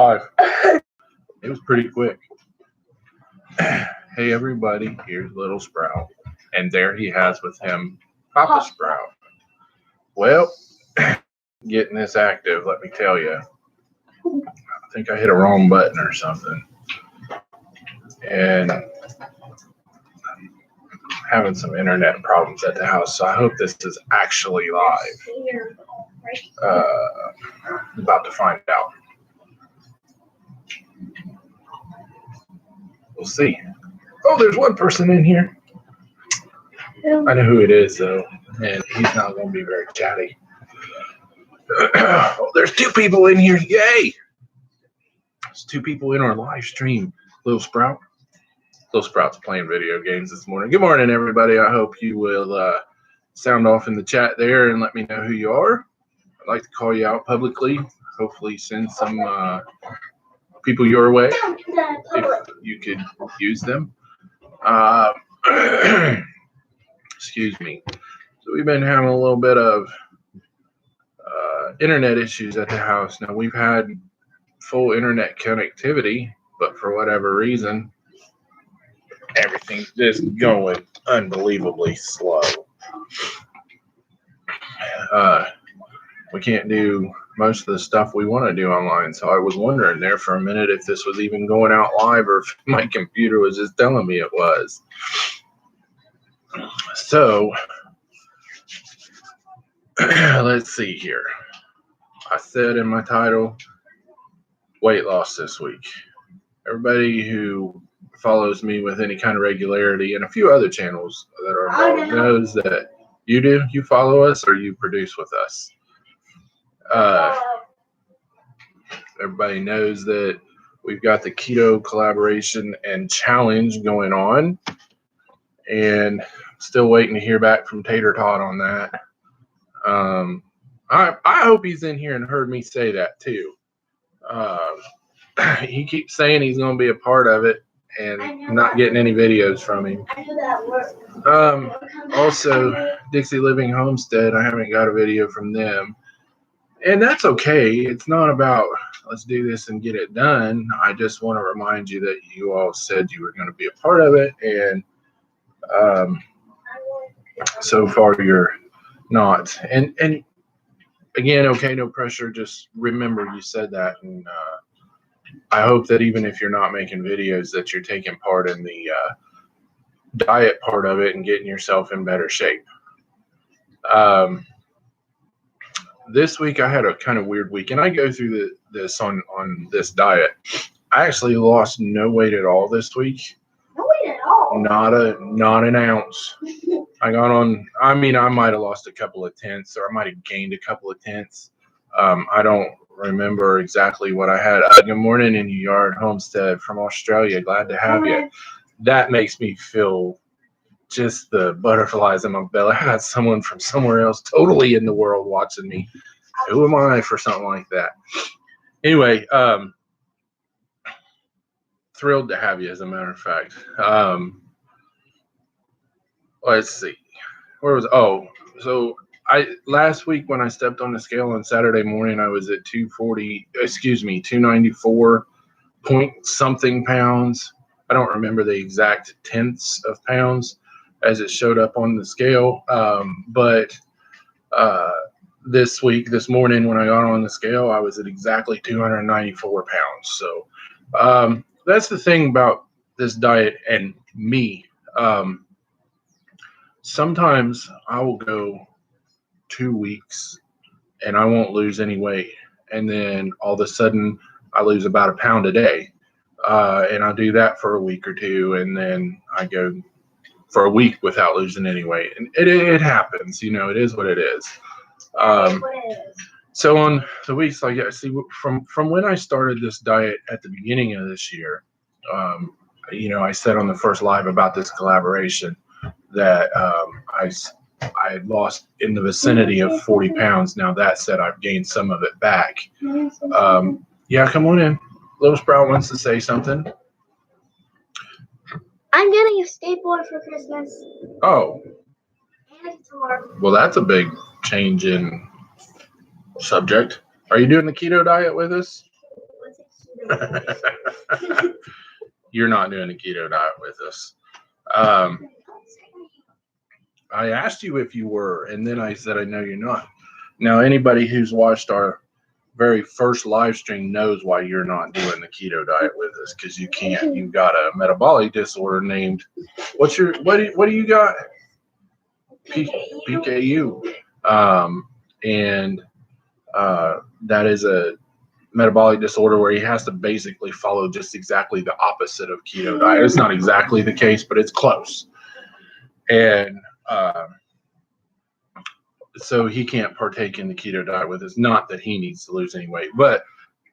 live. It was pretty quick. Hey everybody, here's Little Sprout. And there he has with him Papa Sprout. Well, getting this active, let me tell you. I think I hit a wrong button or something. And having some internet problems at the house, so I hope this is actually live. About to find out. We'll see. Oh, there's one person in here. I know who it is, though, and he's not going to be very chatty. Oh, there's two people in here. Yay! There's two people in our live stream. Little Sprout. Little Sprout's playing video games this morning. Good morning, everybody. I hope you will sound off in the chat there and let me know who you are. I'd like to call you out publicly. Hopefully send some people your way if you could use them. Excuse me. So we've been having a little bit of internet issues at the house. Now, we've had full internet connectivity, but for whatever reason, everything's just going unbelievably slow. We can't do most of the stuff we want to do online, so I was wondering there for a minute if this was even going out live or if my computer was just telling me it was. So, let's see here. I said in my title, weight loss this week. Everybody who follows me with any kind of regularity and a few other channels that are involved knows that you do. You follow us or you produce with us. Everybody knows that we've got the Keto collaboration and challenge going on, and still waiting to hear back from Tater Tot on that. I hope he's in here and heard me say that too. He keeps saying he's going to be a part of it and not getting any videos from him. Also, Dixie Living Homestead, I haven't got a video from them. And that's okay. It's not about let's do this and get it done. I just want to remind you that you all said you were going to be a part of it. And so far you're not. And again, okay, no pressure. Just remember you said that. And I hope that even if you're not making videos, that you're taking part in the diet part of it and getting yourself in better shape. This week I had a kind of weird week, and I go through this on this diet. I actually lost no weight at all this week. No weight at all? Not an ounce. I got on, I might have lost a couple of tenths, or I might have gained a couple of tenths. I don't remember exactly what I had. Good morning in your yard, Homestead from Australia. Glad to have you. That makes me feel just the butterflies in my belly. I got someone from somewhere else totally in the world watching me. Who am I for something like that? Anyway, thrilled to have you, as a matter of fact. Let's see. Where was so last week when I stepped on the scale on Saturday morning, I was at 294 point something pounds. I don't remember the exact tenths of pounds as it showed up on the scale. But this morning when I got on the scale, I was at exactly 294 pounds. So that's the thing about this diet and me. Sometimes I will go 2 weeks and I won't lose any weight. And then all of a sudden I lose about a pound a day. And I do that for a week or two. And then I go for a week without losing any weight. And it happens, it is what it is. So on the weeks like that, see from when I started this diet at the beginning of this year, I said on the first live about this collaboration that I had lost in the vicinity of 40 pounds. Now that said, I've gained some of it back. Yeah, come on in. Little Sprout wants to say something. I'm getting a skateboard for Christmas. Oh. And a guitar. Well, that's a big change in subject. Are you doing the keto diet with us? What's a You're not doing the keto diet with us. I asked you if you were, and then I said, I know you're not. Now, anybody who's watched our very first live stream knows why you're not doing the keto diet with us, because you can't. You've got a metabolic disorder named, what do you got? PKU. And that is a metabolic disorder where he has to basically follow just exactly the opposite of keto diet. It's not exactly the case, but it's close. And so he can't partake in the keto diet with us. Not that he needs to lose any weight, but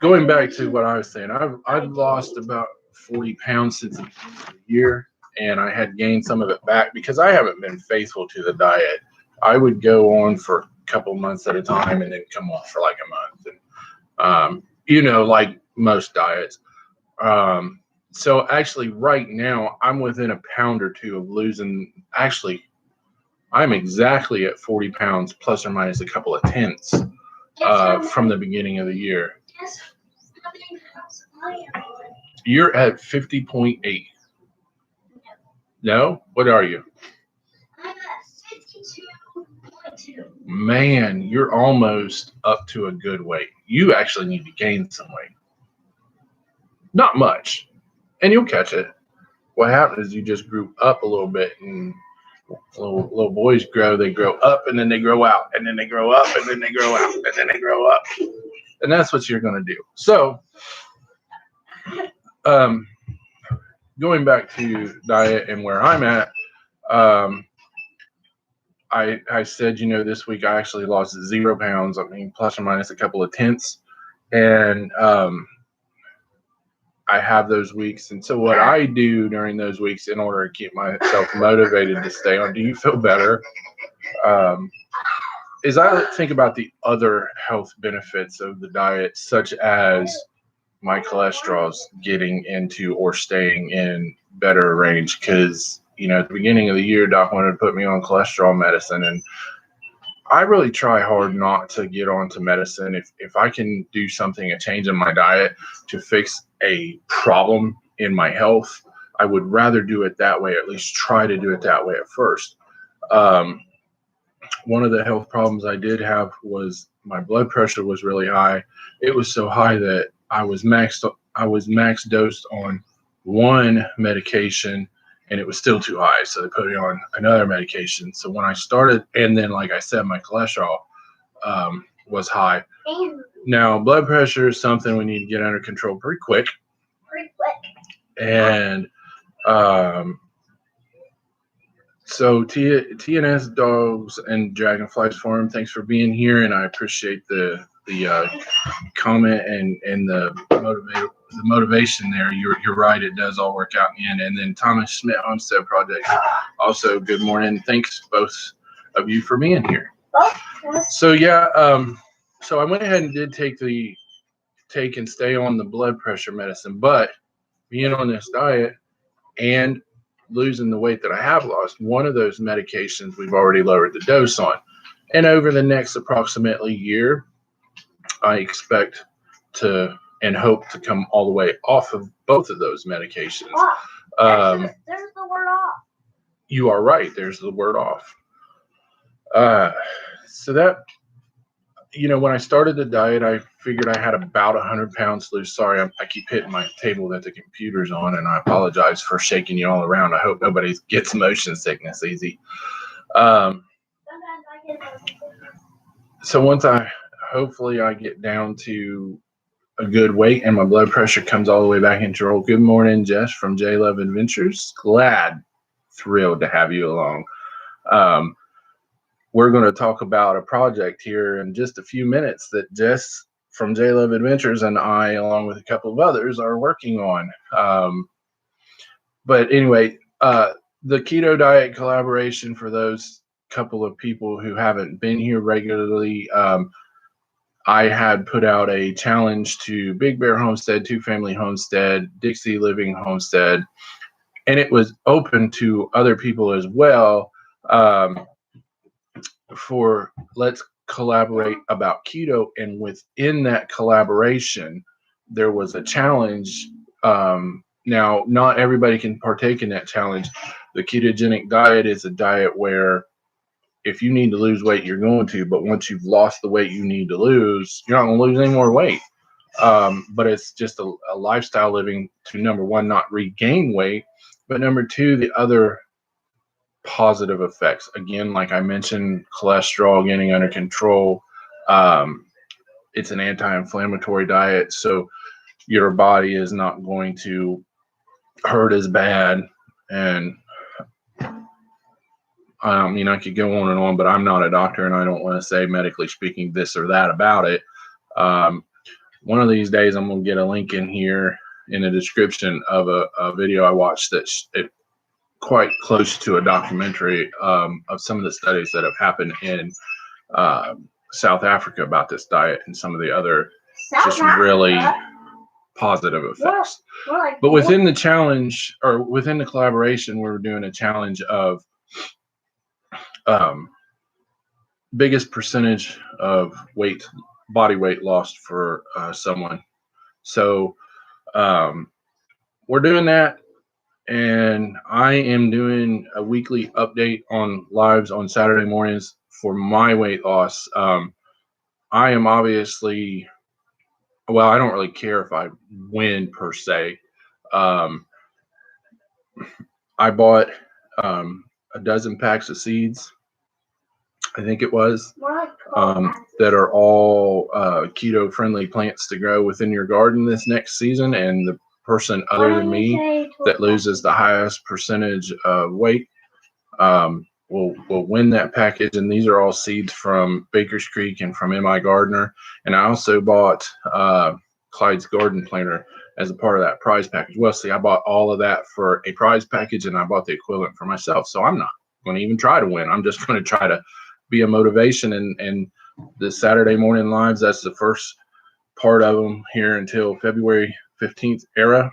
going back to what I was saying, I've lost about 40 pounds since the beginning of the year, and I had gained some of it back because I haven't been faithful to the diet. I would go on for a couple months at a time and then come off for like a month, and like most diets. So actually right now I'm within a pound or two of losing. Actually, I'm exactly at 40 pounds plus or minus a couple of tenths from the beginning of the year. You're at 50.8. No? What are you? I'm at 52.2. Man, you're almost up to a good weight. You actually need to gain some weight. Not much. And you'll catch it. What happens is you just grew up a little bit, and little boys grow. They grow up, and then they grow out, and then they grow up, and then they grow out, and then they grow up. And that's what you're going to do. So, going back to diet and where I'm at, I said, this week I actually lost 0 pounds. I mean, plus or minus a couple of tenths. And I have those weeks. And so what I do during those weeks in order to keep myself motivated to stay on, do you feel better? Is I think about the other health benefits of the diet, such as my cholesterol's getting into or staying in better range. Because, at the beginning of the year, Doc wanted to put me on cholesterol medicine, and I really try hard not to get onto medicine. If I can do something, a change in my diet to fix a problem in my health, I would rather do it that way, or at least try to do it that way at first. One of the health problems I did have was my blood pressure was really high. It was so high that I was max dosed on one medication, and it was still too high. So they put me on another medication. So when I started, and then, like I said, my cholesterol was high. Now, blood pressure is something we need to get under control pretty quick. And so TNS Dogs and Dragonflies Forum, thanks for being here, and I appreciate the comment and the motivation there. You're right, it does all work out in the end. And then Thomas Schmidt Homestead Project, also good morning. Thanks both of you for being here. So so I went ahead and did take and stay on the blood pressure medicine, but being on this diet and losing the weight that I have lost, one of those medications we've already lowered the dose on. And over the next approximately year, I expect to and hope to come all the way off of both of those medications. There's the word off. You are right. There's the word off. So that, when I started the diet, I figured I had about 100 pounds to lose. Sorry, I keep hitting my table that the computer's on, and I apologize for shaking you all around. I hope nobody gets motion sickness easy. So once hopefully I get down to a good weight and my blood pressure comes all the way back in control. Good morning, Jess from J Love Adventures. Thrilled to have you along. We're going to talk about a project here in just a few minutes that Jess from J Love Adventures and I, along with a couple of others, are working on. But anyway, the keto diet collaboration, for those couple of people who haven't been here regularly, I had put out a challenge to Big Bear Homestead, Two Family Homestead, Dixie Living Homestead, and it was open to other people as well. For let's collaborate about keto, and within that collaboration, there was a challenge. Now, not everybody can partake in that challenge. The ketogenic diet is a diet where if you need to lose weight, you're going to, but once you've lost the weight you need to lose, you're not going to lose any more weight. But it's just a lifestyle living to, number one, not regain weight, but number two, the other positive effects. Again, like I mentioned, cholesterol getting under control. It's an anti-inflammatory diet, so your body is not going to hurt as bad. And I could go on and on, but I'm not a doctor, and I don't want to say medically speaking this or that about it. One of these days, I'm going to get a link in here in the description of a video I watched that's quite close to a documentary of some of the studies that have happened in South Africa about this diet and some of the other just really positive effects. But within the challenge, or within the collaboration, we were doing a challenge of biggest percentage of body weight lost for someone. So we're doing that, and I am doing a weekly update on lives on Saturday mornings for my weight loss. I am obviously, well, I don't really care if I win per se. I bought a dozen packs of seeds, I think it was, that are all keto friendly plants to grow within your garden this next season. And the person other than me that loses the highest percentage of weight will win that package. And these are all seeds from Baker's Creek and from M.I. Gardner. And I also bought Clyde's Garden Planter as a part of that prize package. Well, see, I bought all of that for a prize package, and I bought the equivalent for myself. So I'm not going to even try to win. I'm just going to try to be a motivation. And the Saturday morning lives, that's the first part of them here until February 15th era.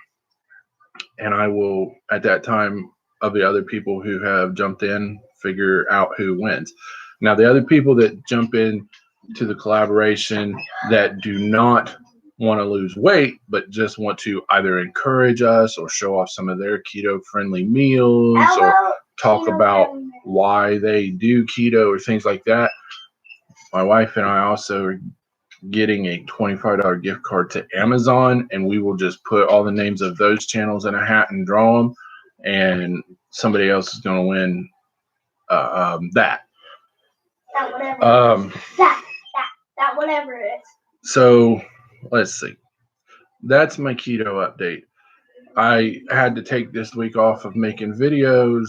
And I will, at that time, of the other people who have jumped in, figure out who wins. Now, the other people that jump in to the collaboration that do not want to lose weight, but just want to either encourage us or show off some of their keto-friendly meals or talk about why they do keto or things like that. My wife and I also are getting a $25 gift card to Amazon, and we will just put all the names of those channels in a hat and draw them, and somebody else is going to win that. That whatever. That whatever it is. So let's see. That's my keto update. I had to take this week off of making videos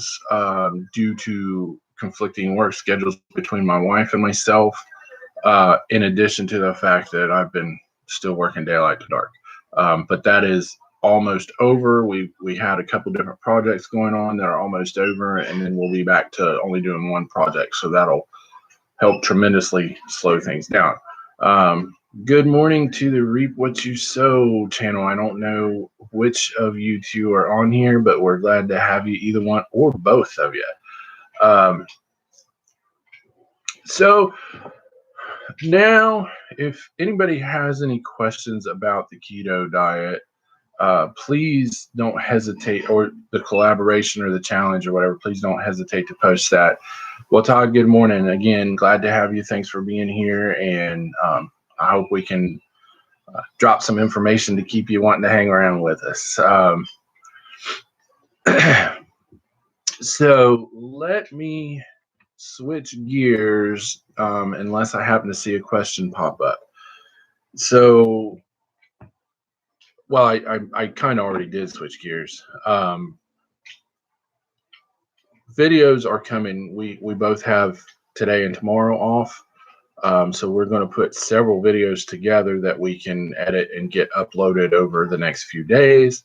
due to conflicting work schedules between my wife and myself, in addition to the fact that I've been still working daylight to dark. But that is almost over. We had a couple different projects going on that are almost over, and then we'll be back to only doing one project. So that'll help tremendously slow things down. Good morning to the Reap What You Sow channel. I don't know which of you two are on here, but we're glad to have you, either one or both of you. So now, if anybody has any questions about the keto diet, please don't hesitate, or the collaboration or the challenge or whatever, please don't hesitate to post that. Well, Todd, good morning. Again, glad to have you. Thanks for being here. And I hope we can drop some information to keep you wanting to hang around with us. So let me switch gears, unless I happen to see a question pop up. So, well, I kind of already did switch gears. Videos are coming. We both have today and tomorrow off. So we're going to put several videos together that we can edit and get uploaded over the next few days.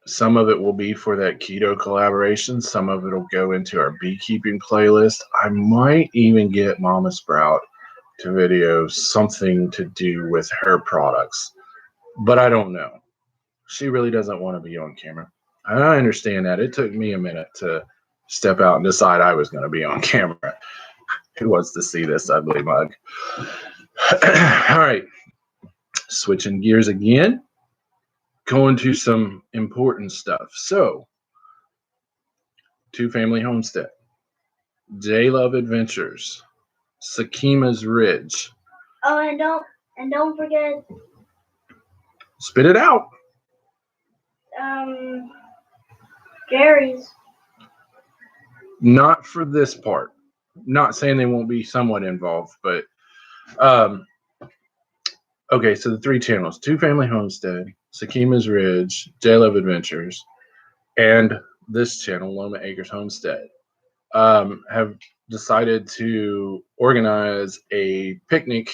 Some of it will be for that keto collaboration. Some of it will go into our beekeeping playlist. I might even get Mama Sprout to video something to do with her products, but I don't know. She really doesn't want to be on camera. And I understand that. It took me a minute to step out and decide I was going to be on camera. Who wants to see this ugly mug? All right. switching gears again, going to some important stuff. So, Two Family Homestead, J Love Adventures, Sakima's Ridge. Oh, and don't forget. Spit it out. Jerry's. Not for this part. Not saying they won't be somewhat involved, but okay. So the 3 channels: Two Family Homestead, Sakima's Ridge, J Love Adventures, and this channel, Loma Acres Homestead, have decided to organize a picnic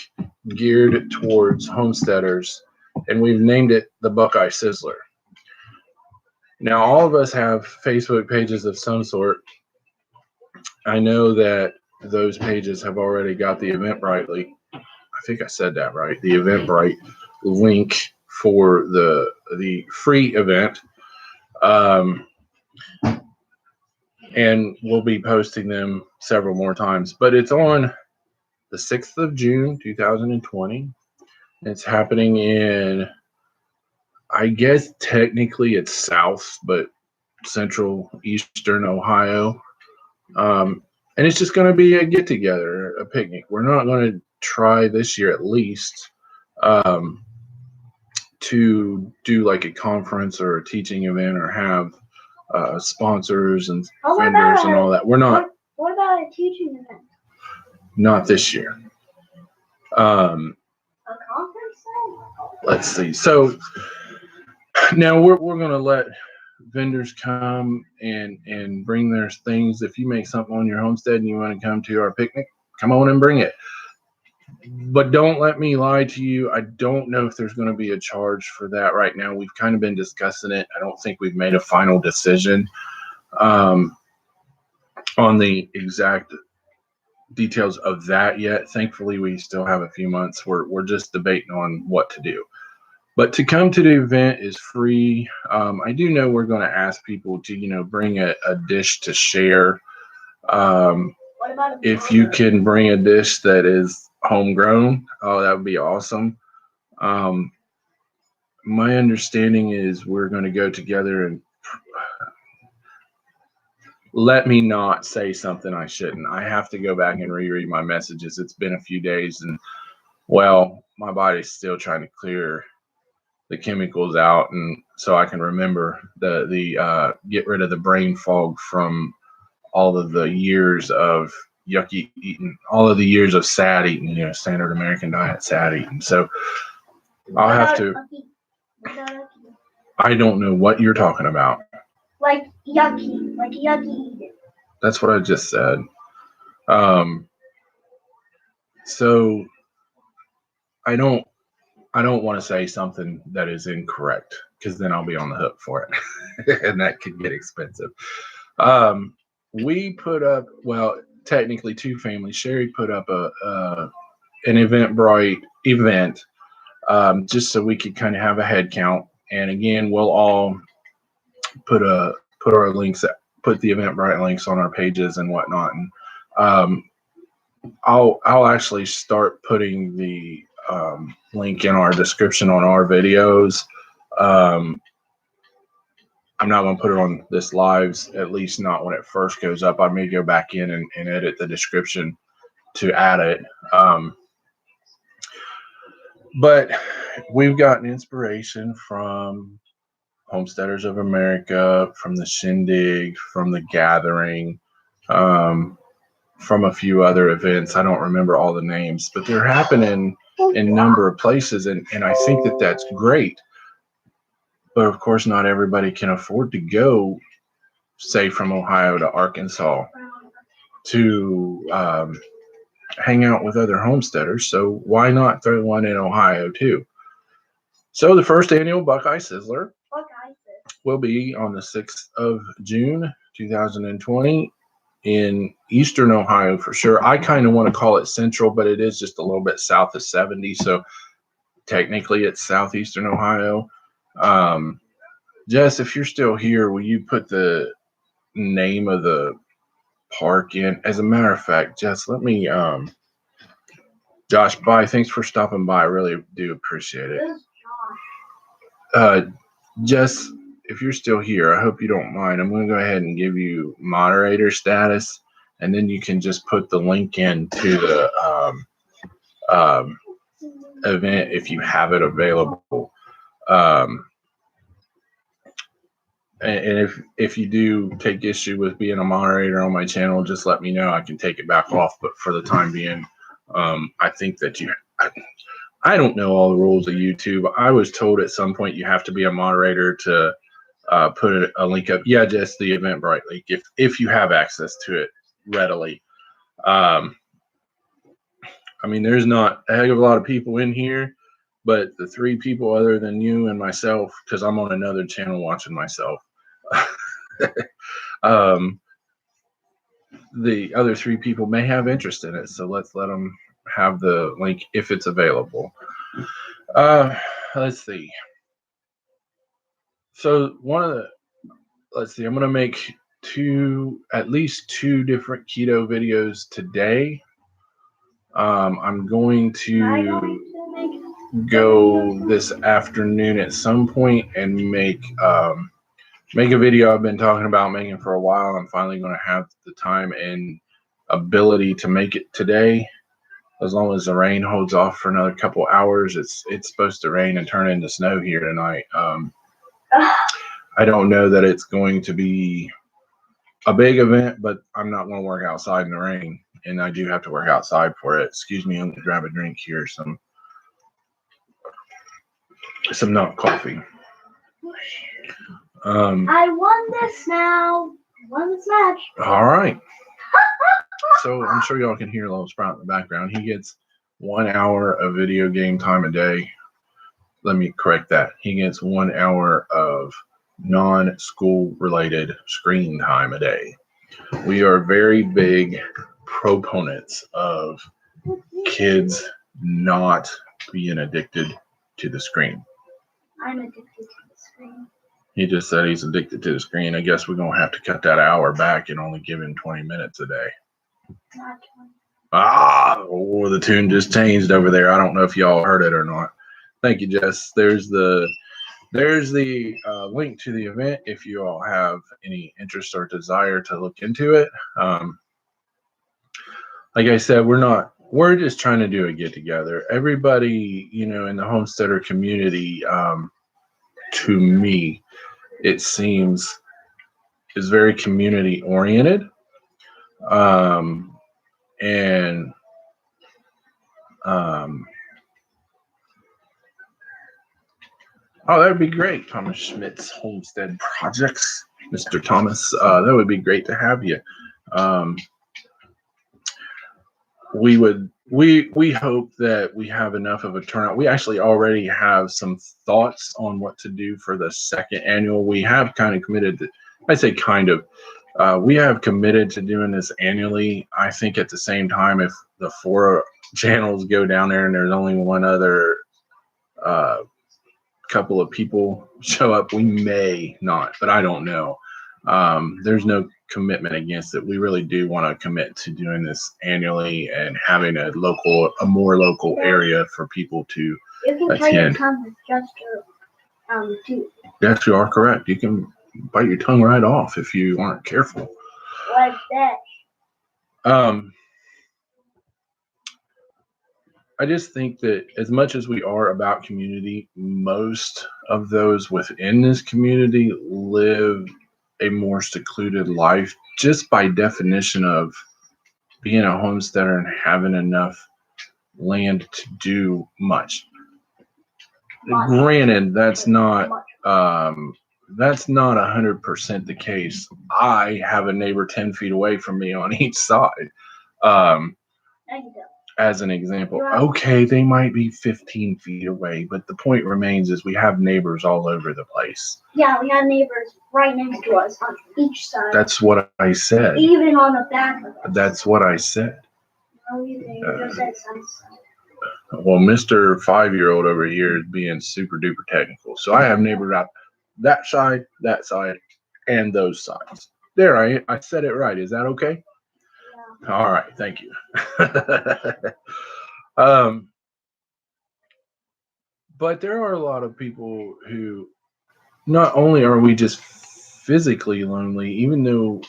geared towards homesteaders, and we've named it the Buckeye Sizzler. Now, all of us have Facebook pages of some sort. I know that those pages have already got the Eventbrite. I think I said that right. The Eventbrite link for the free event. And we'll be posting them several more times. But it's on the 6th of June, 2020. It's happening in, I guess technically it's south, but central eastern Ohio. And it's just going to be a get together, a picnic. We're not going to try this year at least to do like a conference or a teaching event or have sponsors and vendors and all that. We're not. What about a teaching event? Not this year. A conference then? Let's see. So now we're going to let vendors come and bring their things. If you make something on your homestead and you want to come to our picnic, come on and bring it. But don't let me lie to you. I don't know if there's going to be a charge for that right now. We've kind of been discussing it. I don't think we've made a final decision on the exact details of that yet. Thankfully, we still have a few months. We're just debating on what to do. But to come to the event is free. I do know we're going to ask people to, bring a dish to share. If you can bring a dish that is homegrown, that would be awesome. My understanding is we're going to go together and let me not say something I shouldn't. I have to go back and reread my messages. It's been a few days and, well, my body's still trying to clear the chemicals out, and so I can remember the get rid of the brain fog from all of the years of yucky eating, all of the years of sad eating, standard American diet sad eating. So I'll have to. I don't know what you're talking about. Like yucky eating. That's what I just said. So I don't want to say something that is incorrect because then I'll be on the hook for it, and that could get expensive. We put up, well, technically Two Families. Sherry put up an Eventbrite event just so we could kind of have a head count. And again, we'll all put our links, put the Eventbrite links on our pages and whatnot. And I'll actually start putting the link in our description on our videos. I'm not going to put it on this lives, at least not when it first goes up. I may go back in and edit the description to add it. But we've gotten inspiration from Homesteaders of America, from the Shindig, from the Gathering, from a few other events. I don't remember all the names, but they're happening in a number of places, and I think that that's great. But of course, not everybody can afford to go, say, from Ohio to Arkansas to hang out with other homesteaders. So why not throw one in Ohio too? So the first annual Buckeye Sizzler will be on the 6th of June, 2020 in Eastern Ohio for sure. I kind of want to call it Central, but it is just a little bit south of 70. So technically it's Southeastern Ohio. Jess, if you're still here, will you put the name of the park in? As a matter of fact, Jess, let me Josh, bye. Thanks for stopping by. I really do appreciate it. Who's Josh? Jess, if you're still here, I hope you don't mind. I'm going to go ahead and give you moderator status, and then you can just put the link in to the event if you have it available. And if you do take issue with being a moderator on my channel, just let me know. I can take it back off. But for the time being, I think that I don't know all the rules of YouTube. I was told at some point you have to be a moderator to put a link up. Yeah, just the Eventbrite link if you have access to it readily. I mean, there's not a heck of a lot of people in here, but the 3 people other than you and myself, because I'm on another channel watching myself. The other 3 people may have interest in it, so let's let them have the link if it's available. Let's see. So let's see, I'm going to make at least two different keto videos today. I'm going to go this afternoon at some point and make a video I've been talking about making for a while. I'm finally going to have the time and ability to make it today, as long as the rain holds off for another couple hours. It's supposed to rain and turn into snow here tonight. I don't know that it's going to be a big event, but I'm not going to work outside in the rain, and I do have to work outside for it. Excuse me, I'm going to grab a drink here, some not coffee. I won this now. Won this match. All right. So I'm sure y'all can hear Little Sprout in the background. He gets 1 hour of video game time a day. Let me correct that. He gets 1 hour of non-school related screen time a day. We are very big proponents of kids not being addicted to the screen. I'm addicted to the screen. He just said he's addicted to the screen. I guess we're going to have to cut that hour back and only give him 20 minutes a day. Not 20. The tune just changed over there. I don't know if y'all heard it or not. Thank you, Jess. There's the link to the event if you all have any interest or desire to look into it. Like I said, we're just trying to do a get together. Everybody, in the homesteader community, to me, it seems is very community oriented. That would be great. Thomas Schmidt's Homestead Projects, Mr. Thomas. That would be great to have you. We hope that we have enough of a turnout. We actually already have some thoughts on what to do for the second annual. We have kind of committed to, I say kind of, we have committed to doing this annually. I think at the same time, if the 4 channels go down there and there's only one other couple of people show up, we may not, but I don't know. There's no commitment against it. We really do want to commit to doing this annually and having a more local area for people to You can try your tongue with just your tooth. Yes, you are correct. You can bite your tongue right off if you aren't careful. Like that. I just think that as much as we are about community, most of those within this community live a more secluded life just by definition of being a homesteader and having enough land to do much. Granted, that's not 100% the case. I have a neighbor 10 feet away from me on each side. As an example, okay, they might be 15 feet away, but the point remains is we have neighbors all over the place. Yeah, we have neighbors right next to us on each side. That's what I said. Even on the back of us. That's what I said. No, you just said some side. Well, Mr. 5-year-old over here is being super duper technical. So I have neighbors out that side, and those sides. There, I said it right. Is that okay? Yeah. All right, thank you. Um, but there are a lot of people who not only are we just physically lonely, even though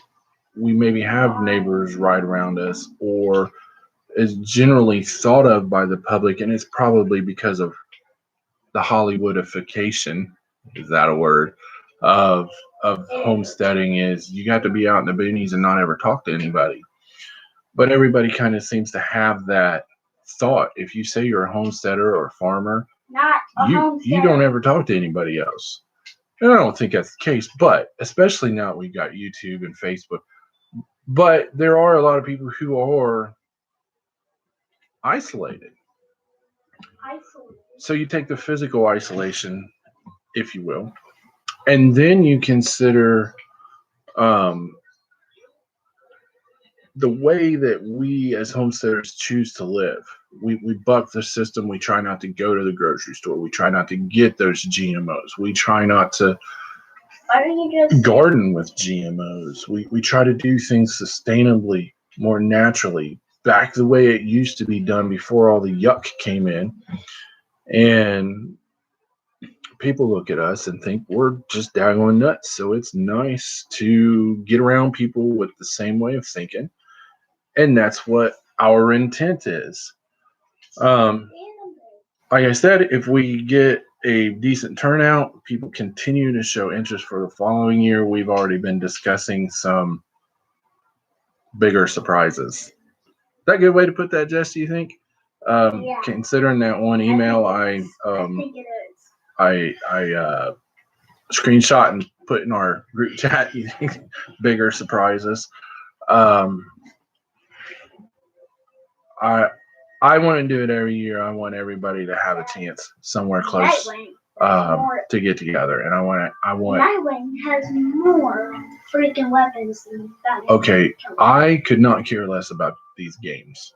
we maybe have neighbors right around us, or is generally thought of by the public, and it's probably because of the Hollywoodification, is that a word, of homesteading, is you got to be out in the boonies and not ever talk to anybody. But everybody kind of seems to have that thought. If you say you're a homesteader or a farmer, Not a you homesteader. don't ever talk to anybody else. And I don't think that's the case, but especially now that we've got YouTube and Facebook. But there are a lot of people who are isolated. Isolated. So you take the physical isolation, if you will, and then you consider um, the way that we as homesteaders choose to live. We buck the system. We try not to go to the grocery store. We try not to get those GMOs. We try not to Why don't you just garden with GMOs. We try to do things sustainably, more naturally, back the way it used to be done before all the yuck came in. And people look at us and think we're just daggone nuts. So it's nice to get around people with the same way of thinking. And that's what our intent is. Like I said, if we get a decent turnout, people continue to show interest for the following year. We've already been discussing some bigger surprises. Is that a good way to put that, Jess, do you think? Yeah. Considering that one email I think it is. I screenshot and put in our group chat, you think bigger surprises. I want to do it every year. I want everybody to have a chance somewhere close to get together, and I want. Nightwing has more freaking weapons than Batman. Okay, I could not care less about these games.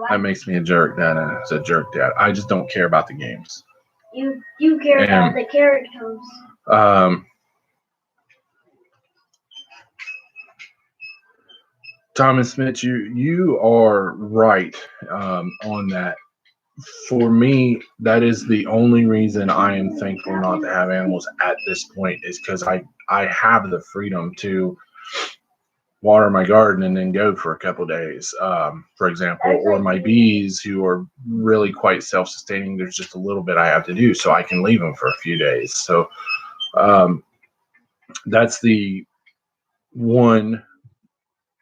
That makes me a jerk, Dad. And it's a jerk, Dad. I just don't care about the games. You care about the characters. Thomas Smith, you are right on that. For me, that is the only reason I am thankful not to have animals at this point, is because I have the freedom to water my garden and then go for a couple days, for example, or my bees who are really quite self-sustaining. There's just a little bit I have to do, so I can leave them for a few days. So that's the one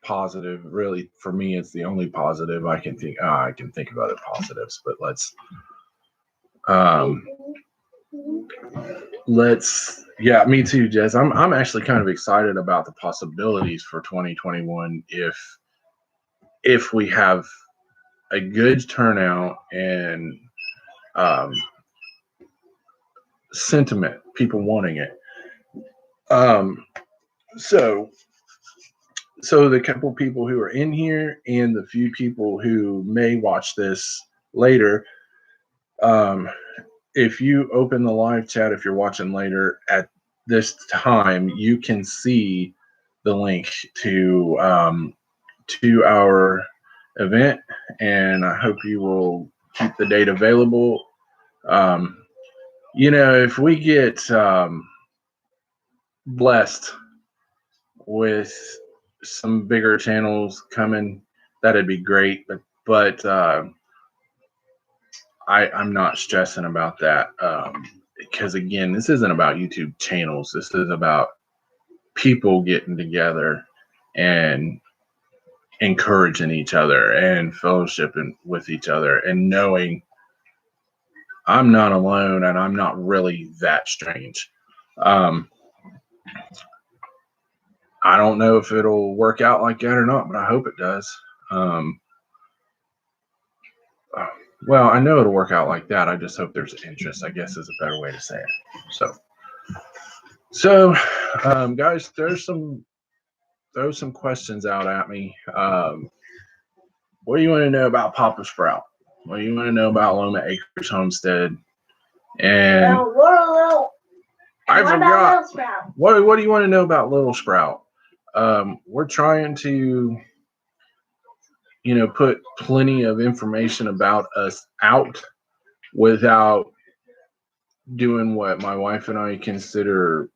positive. Really, for me, it's the only positive I can think. I can think of other positives, but yeah, me too, Jess. I'm actually kind of excited about the possibilities for 2021 if we have a good turnout and sentiment, people wanting it. So the couple people who are in here and the few people who may watch this later, if you open the live chat, if you're watching later at this time, you can see the link to our event, and I hope you will keep the date available. If we get blessed with some bigger channels coming, that'd be great. But I'm not stressing about that because, again, this isn't about YouTube channels. This is about people getting together and encouraging each other and fellowshipping with each other and knowing I'm not alone and I'm not really that strange. I don't know if it'll work out like that or not, but I hope it does. Well, I know it'll work out like that. I just hope there's interest, I guess, is a better way to say it. So, guys, throw some questions out at me. What do you want to know about Papa Sprout? What do you want to know about Loma Acres Homestead? And I forgot. What do you want to know about Little Sprout? We're trying to put plenty of information about us out without doing what my wife and I consider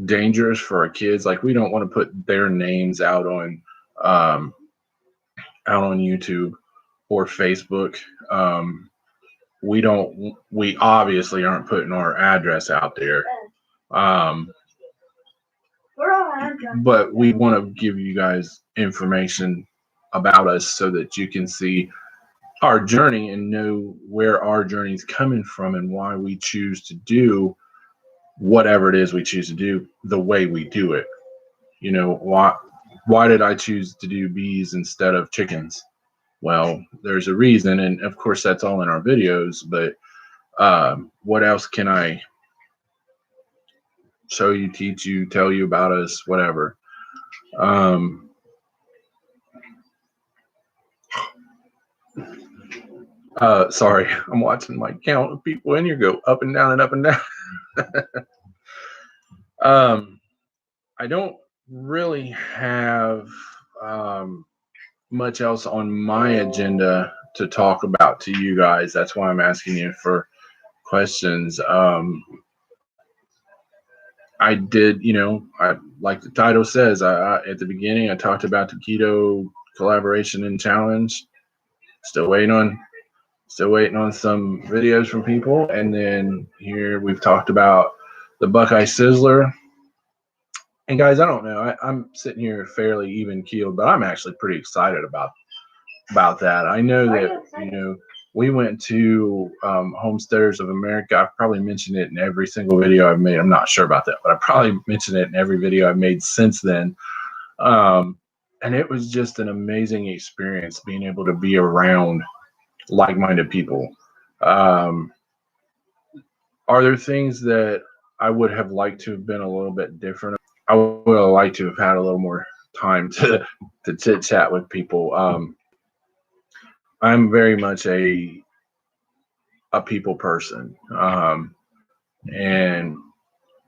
dangerous for our kids. Like, we don't want to put their names um, out on YouTube or Facebook. We obviously aren't putting our address out there. But we want to give you guys information about us so that you can see our journey and know where our journey is coming from and why we choose to do whatever it is we choose to do the way we do it. Why did I choose to do bees instead of chickens? Well, there's a reason, and of course that's all in our videos, but what else can I show you, teach you, tell you about us, whatever? Sorry, I'm watching my count of people in here go up and down and up and down. I don't really have much else on my agenda to talk about to you guys. That's why I'm asking you for questions. I did, like the title says, at the beginning, I talked about the Keto collaboration and challenge. Still waiting on some videos from people. And then here we've talked about the Buckeye Sizzler. And guys, I don't know. I'm sitting here fairly even keeled, but I'm actually pretty excited about that. I know that, we went to Homesteaders of America. I've probably mentioned it in every single video I've made. I'm not sure about that, but I probably mentioned it in every video I've made since then. And it was just an amazing experience being able to be around like-minded people. Are there things that I would have liked to have been a little bit different? I would have liked to have had a little more time to chit chat with people. I'm very much a people person, and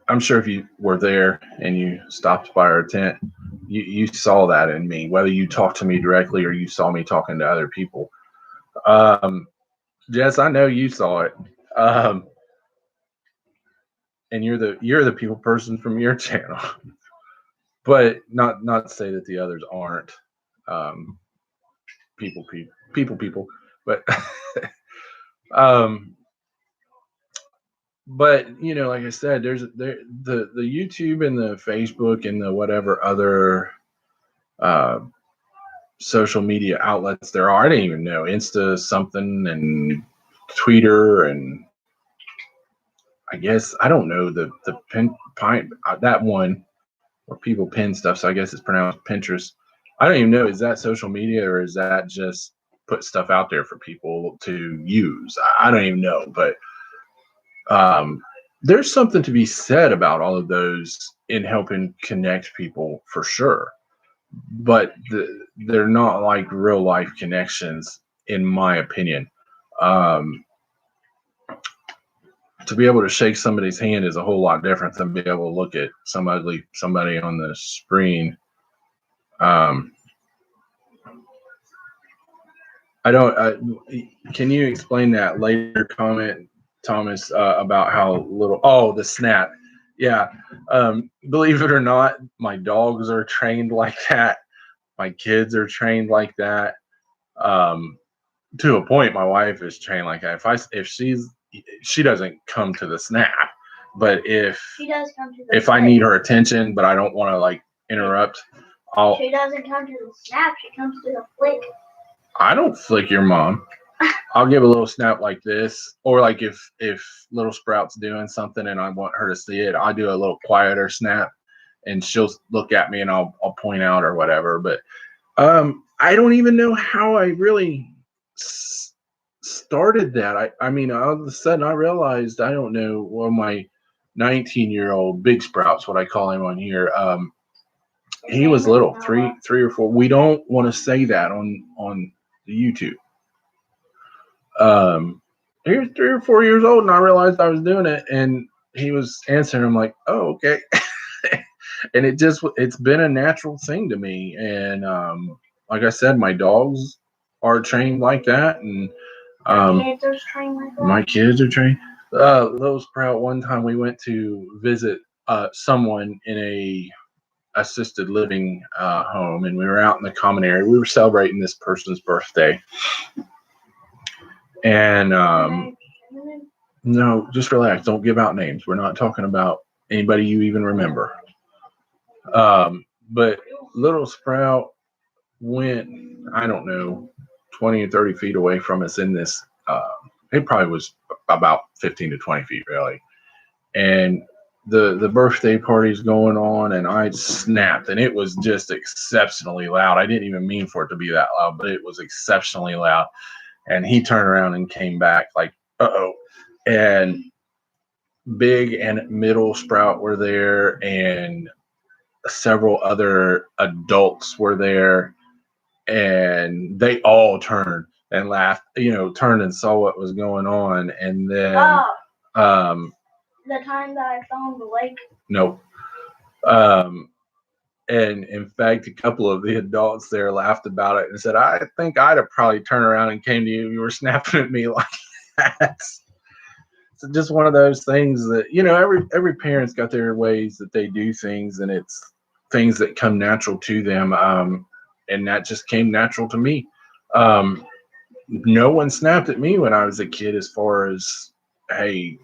I'm sure if you were there and you stopped by our tent, you saw that in me, whether you talked to me directly or you saw me talking to other people. Jess, I know you saw it, and you're the people person from your channel, but not to say that the others aren't people, but but like I said, there's the YouTube and the Facebook and the whatever other social media outlets there are. I didn't even know Insta something and Twitter, and I guess I don't know the pine that one where people pin stuff. So I guess it's pronounced Pinterest. I don't even know, is that social media or is that just put stuff out there for people to use? I don't even know, but there's something to be said about all of those in helping connect people for sure. But they're not like real life connections, in my opinion. To be able to shake somebody's hand is a whole lot different than be able to look at somebody on the screen. Can you explain that later comment, Thomas, about how little, the snap. Yeah. Believe it or not, my dogs are trained like that. My kids are trained like that. To a point, my wife is trained like that. If she doesn't come to the snap, but if She does come to the if I need her attention, but I don't want to like interrupt, She doesn't come to the snap. She comes to the flick. I don't flick your mom. I'll give a little snap like this, or like if Little Sprout's doing something and I want her to see it, I'll do a little quieter snap, and she'll look at me and I'll point out or whatever. But I don't even know how I really started that. I mean, all of a sudden I realized, I don't know, well, my 19-year-old Big Sprout's what I call him on here. He was little, three or four. We don't want to say that on the YouTube. He was 3 or 4 years old, and I realized I was doing it, and he was answering. I'm like, oh, okay. And it's been a natural thing to me. And like I said, my dogs are trained like that, and Kids are trained like that. my kids are trained. Little Sprout, one time we went to visit someone in a assisted living home, and we were out in the common area. We were celebrating this person's birthday, and no, just relax. Don't give out names. We're not talking about anybody you even remember. But Little Sprout went, I don't know, 20 or 30 feet away from us in this. It probably was about 15 to 20 feet, really. And the birthday party's going on, and I snapped, and it was just exceptionally loud. I didn't even mean for it to be that loud, but it was exceptionally loud. And he turned around and came back like, uh-oh. And Big and Middle Sprout were there, and several other adults were there, and they all turned and laughed, turned and saw what was going on. And then the time that I fell in the lake. Nope. And in fact, a couple of the adults there laughed about it and said, I think I'd have probably turned around and came to you. You were snapping at me like that. So just one of those things that, every parent's got their ways that they do things, and it's things that come natural to them. And that just came natural to me. No one snapped at me when I was a kid as far as, hey,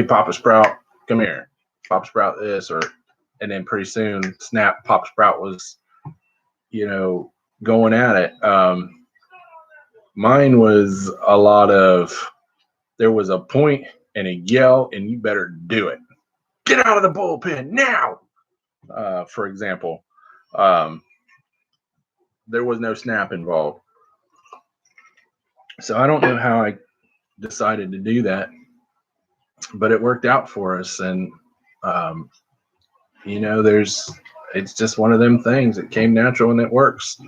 Papa Sprout, come here. Papa Sprout this, and then pretty soon, snap, Papa Sprout was, going at it. Mine was a lot of, there was a point and a yell, and you better do it. Get out of the bullpen now. For example, there was no snap involved. So I don't know how I decided to do that, but it worked out for us. And, it's just one of them things. It came natural and it works.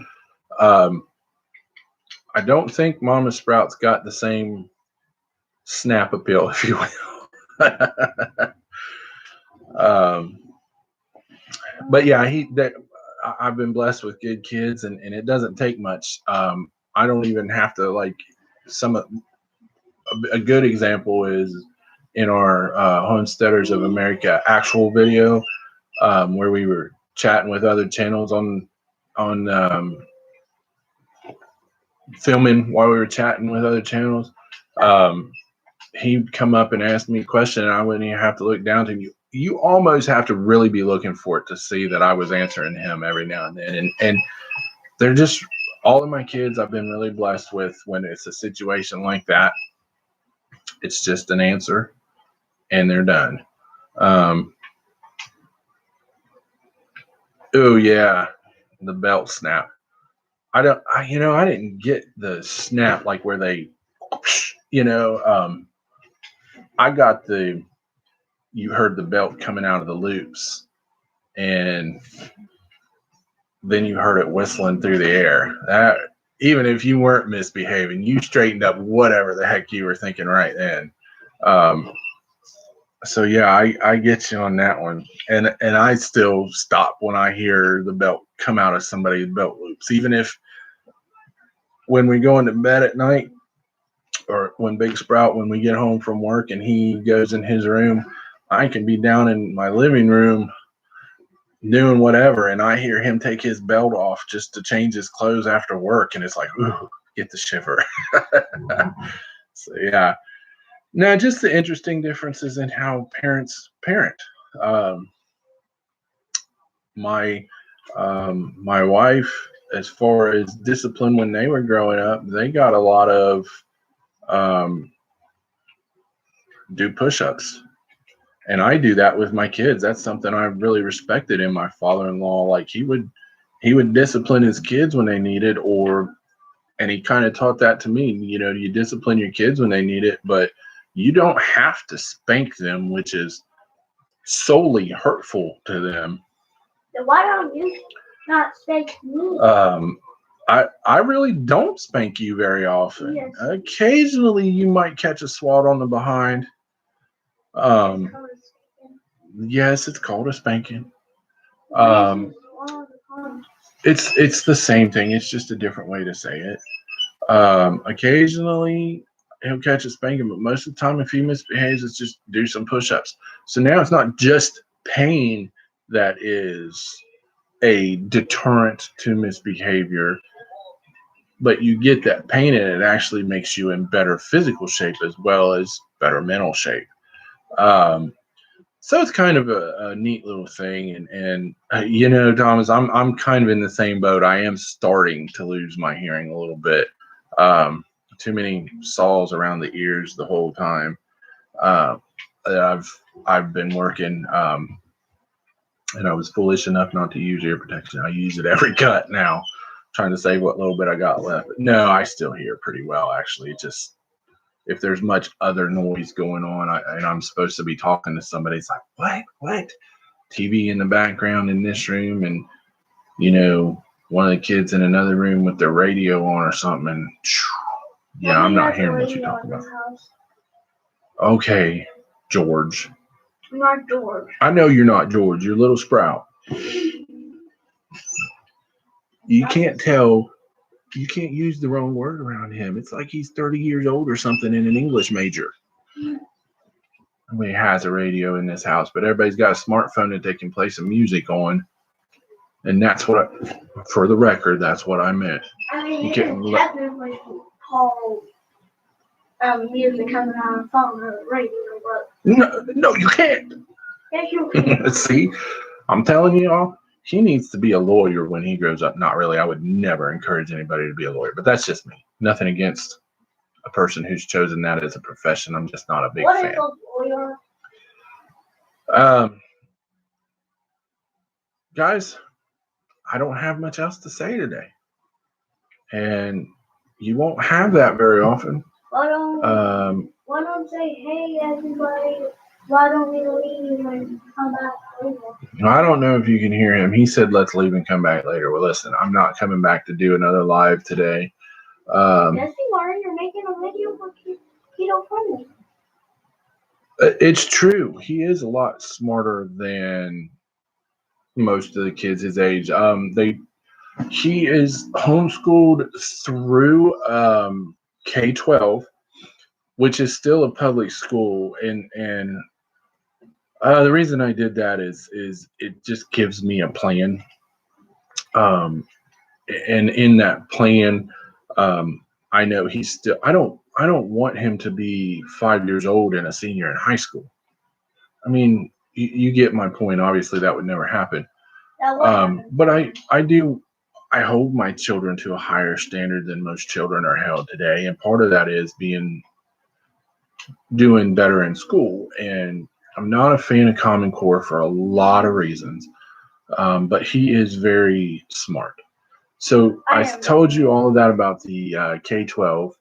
I don't think Mama Sprout's got the same snap appeal, if you will. But yeah, I've been blessed with good kids, and it doesn't take much. I don't even have to a good example is in our Homesteaders of America actual video, where we were chatting with other channels on filming while we were chatting with other channels. He'd come up and ask me a question, and I wouldn't even have to look down to him. You almost have to really be looking for it to see that I was answering him every now and then. And they're just, all of my kids I've been really blessed with. When it's a situation like that, it's just an answer and they're done. Oh yeah, the belt snap. I didn't get the snap like where they, I got you heard the belt coming out of the loops, and then you heard it whistling through the air. That, even if you weren't misbehaving, you straightened up whatever the heck you were thinking right then. So yeah, I get you on that one. And I still stop when I hear the belt come out of somebody's belt loops. Even if when we go into bed at night, or when Big Sprout, when we get home from work and he goes in his room, I can be down in my living room doing whatever, and I hear him take his belt off just to change his clothes after work, and it's like, ooh, get the shiver. So yeah. Now, just the interesting differences in how parents parent. My wife, as far as discipline when they were growing up, they got a lot of do push-ups. And I do that with my kids. That's something I really respected in my father-in-law. Like he would discipline his kids when they needed, and he kind of taught that to me. You discipline your kids when they need it, but you don't have to spank them, which is solely hurtful to them. Then why don't you not spank me? I really don't spank you very often. Yes. Occasionally you might catch a swat on the behind. Yes, it's called a spanking. It's the same thing. It's just a different way to say it. Occasionally he'll catch a spanking, but most of the time, if he misbehaves, it's just do some push-ups. So now it's not just pain that is a deterrent to misbehavior, but you get that pain and it actually makes you in better physical shape as well as better mental shape. Um, so it's kind of a neat little thing, and Thomas, I'm kind of in the same boat. I am starting to lose my hearing a little bit. Um, Too many saws around the ears the whole time. Uh, that I've been working, and I was foolish enough not to use ear protection. I use it every cut now, trying to save what little bit I got left. But no, I still hear pretty well actually. Just if there's much other noise going on, and I'm supposed to be talking to somebody, it's like, what? TV in the background in this room, and one of the kids in another room with their radio on or something, and yeah, I'm not hearing what you're talking about. Okay, George. I'm not George. I know you're not George. You're Little Sprout. You can't tell. You can't use the wrong word around him. It's like he's 30 years old or something in an English major. Nobody has a radio in this house, but everybody's got a smartphone that they can play some music on. And that's what, for the record, that's what I meant. I mean, you can technically call music coming on the phone or the radio, but... No, you can't. Yes, you can. See, I'm telling you all, he needs to be a lawyer when he grows up. Not really. I would never encourage anybody to be a lawyer, but that's just me. Nothing against a person who's chosen that as a profession. I'm just not a big fan. What is a lawyer? Guys, I don't have much else to say today. And you won't have that very often. Why don't say, hey, everybody, why don't we leave and come back later? I don't know if you can hear him. He said, let's leave and come back later. Well, listen, I'm not coming back to do another live today. Yes, you are. You're making a video for Keto Friendly. It's true. He is a lot smarter than most of the kids his age. He is homeschooled through K-12, which is still a public school, and the reason I did that is it just gives me a plan, and in that plan, I know he's still. I don't want him to be 5 years old and a senior in high school. I mean, you get my point. Obviously, that would never happen. But I do. I hold my children to a higher standard than most children are held today, and part of that is doing better in school. And I'm not a fan of Common Core for a lot of reasons, but he is very smart. So I told you all of that about the K-12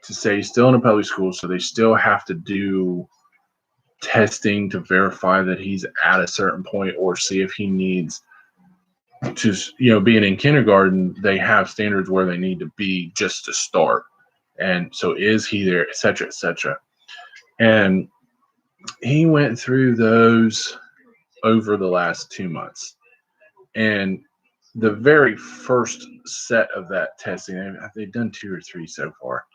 to say he's still in a public school, so they still have to do testing to verify that he's at a certain point or see if he needs to, being in kindergarten, they have standards where they need to be just to start. And so is he there, et cetera, et cetera. And he went through those over the last 2 months. And the very first set of that testing, they've done 2 or 3 so far.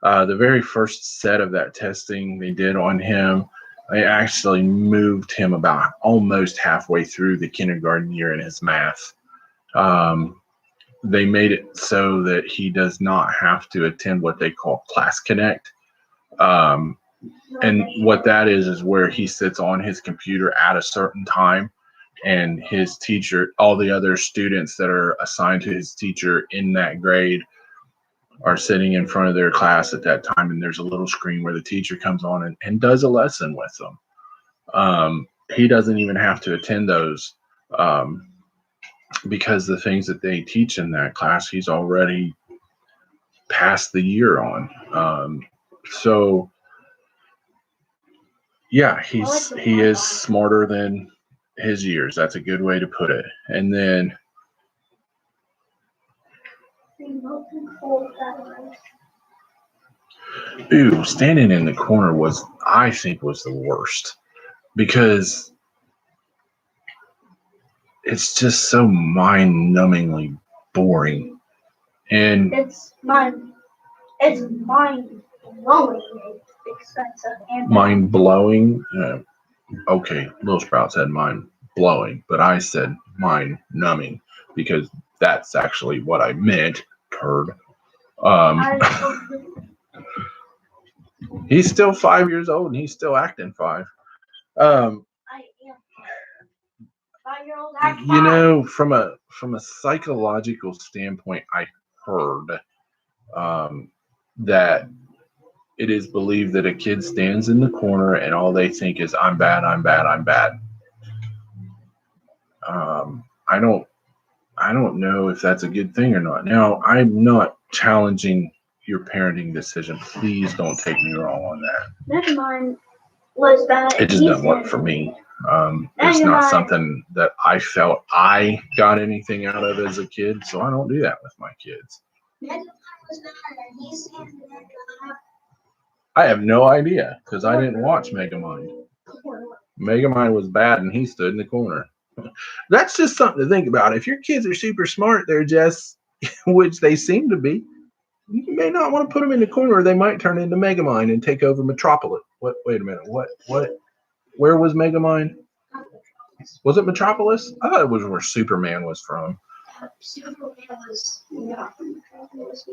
The very first set of that testing they did on him, they actually moved him about almost halfway through the kindergarten year in his math. They made it so that he does not have to attend what they call Class Connect. And what that is where he sits on his computer at a certain time, and his teacher, all the other students that are assigned to his teacher in that grade are sitting in front of their class at that time, and there's a little screen where the teacher comes on and does a lesson with them. He doesn't even have to attend those because the things that they teach in that class, he's already passed the year on. So yeah, he is smarter than his years. That's a good way to put it. And then standing in the corner I think was the worst, because it's just so mind-numbingly boring. And It's mind blowing. It's expensive and mind blowing. Okay, Little Sprout said mind blowing, but I said mind numbing because that's actually what I meant. Turd. He's still 5 years old and he's still acting 5. I am 5-year-old. You know, from a psychological standpoint, I heard that it is believed that a kid stands in the corner and all they think is I'm bad, I'm bad, I'm bad. I don't know if that's a good thing or not. Now, I'm not challenging your parenting decision. Please don't take me wrong on that. Never mind. Was that it just doesn't work for me. It's not something that I felt I got anything out of as a kid, so I don't do that with my kids. I have no idea because I didn't watch Megamind. Megamind was bad and he stood in the corner. That's just something to think about. If your kids are super smart, they're just, which they seem to be, you may not want to put them in the corner or they might turn into Megamind and take over Metropolis. What? Wait a minute. What? Where was Megamind? Was it Metropolis? I thought it was where Superman was from. Superman was not from Metropolis.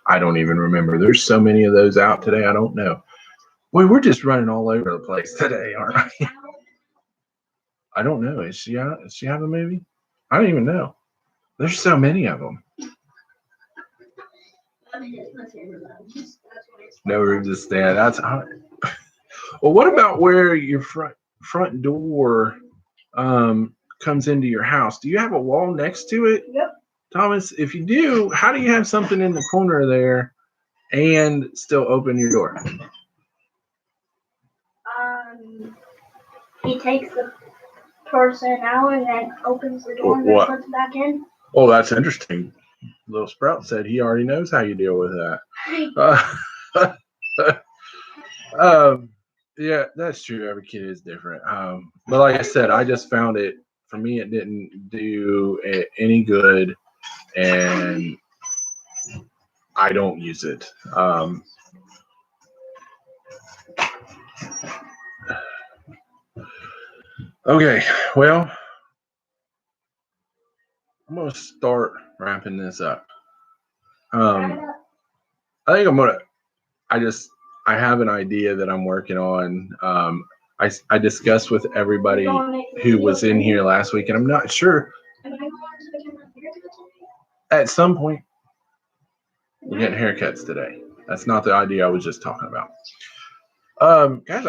I don't even remember. There's so many of those out today. I don't know. Boy, we're just running all over the place today, aren't we? I don't know. Is she out? Does she have a movie? I don't even know. There's so many of them. No room to stand. That's hot. Well, what about where your front door comes into your house? Do you have a wall next to it? Yep. Thomas, if you do, how do you have something in the corner there and still open your door? He takes the person out and then opens the door and then puts it back in. Oh, that's interesting. Little Sprout said he already knows how you deal with that. Yeah, that's true. Every kid is different. But like I said, I just found it, for me, it didn't do it any good, and I don't use it. Okay, well, I'm going to start wrapping this up. I think I have an idea that I'm working on. I discussed with everybody who was in here last week, and I'm not sure. At some point, we're getting haircuts today. That's not the idea I was just talking about. Guys,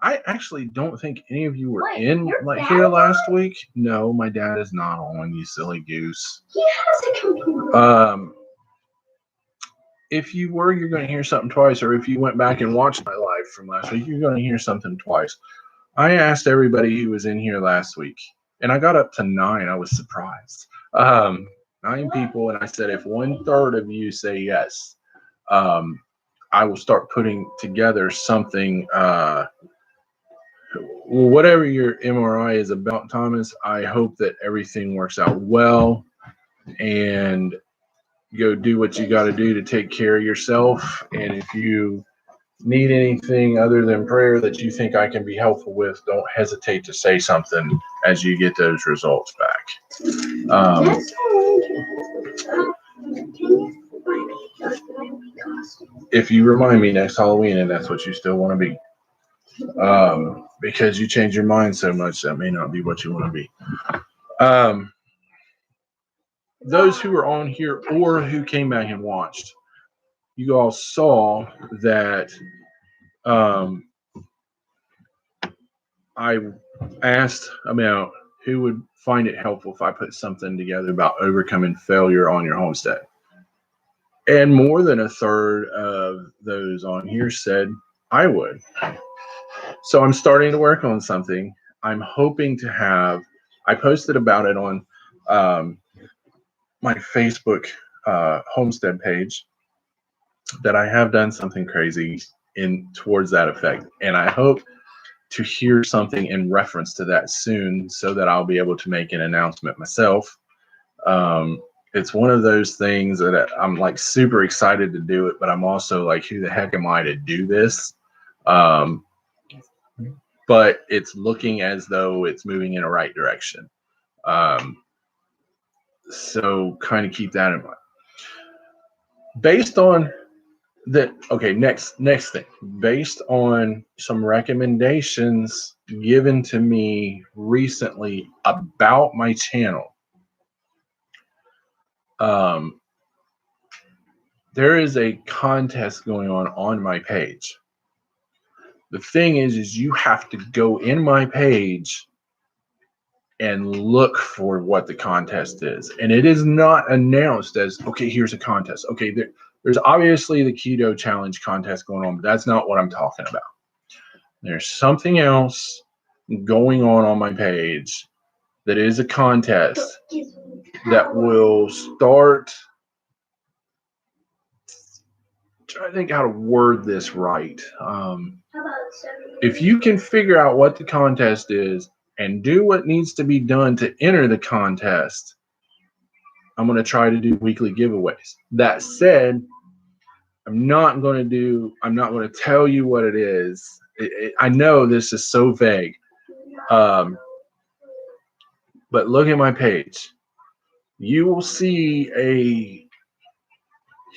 I actually don't think any of you were in here last week. No, my dad is not on, you silly goose. He has a computer. If you were, you're going to hear something twice, or if you went back and watched my live from last week, you're going to hear something twice. I asked everybody who was in here last week, and I got up to 9. I was surprised. 9 people, and I said, if 1/3 of you say yes, I will start putting together something. Whatever your MRI is about, Thomas, I hope that everything works out well, and go do what you got to do to take care of yourself. And if you need anything other than prayer that you think I can be helpful with, don't hesitate to say something as you get those results back. If you remind me next Halloween and that's what you still want to be, because you change your mind so much, that may not be what you want to be. Those who are on here or who came back and watched, you all saw that I asked about who would find it helpful if I put something together about overcoming failure on your homestead. And more than 1/3 of those on here said I would. So I'm starting to work on something. I'm hoping to have, I posted about it on my Facebook homestead page, that I have done something crazy towards that effect. And I hope to hear something in reference to that soon, so that I'll be able to make an announcement myself It's one of those things that I'm like super excited to do it, but I'm also like, who the heck am I to do this? But it's looking as though it's moving in a right direction. So kind of keep that in mind. Based on that, okay, next thing. Based on some recommendations given to me recently about my channel, there is a contest going on my page. The thing is you have to go in my page and look for what the contest is. And it is not announced as, okay, here's a contest. Okay, there's obviously the Keto Challenge contest going on, but that's not what I'm talking about. There's something else going on my page that is a contest that will start. Try to think how to word this right. If you can figure out what the contest is and do what needs to be done to enter the contest, I'm going to try to do weekly giveaways. That said, I'm not going to tell you what it is. I know this is so vague. But look at my page. You will see a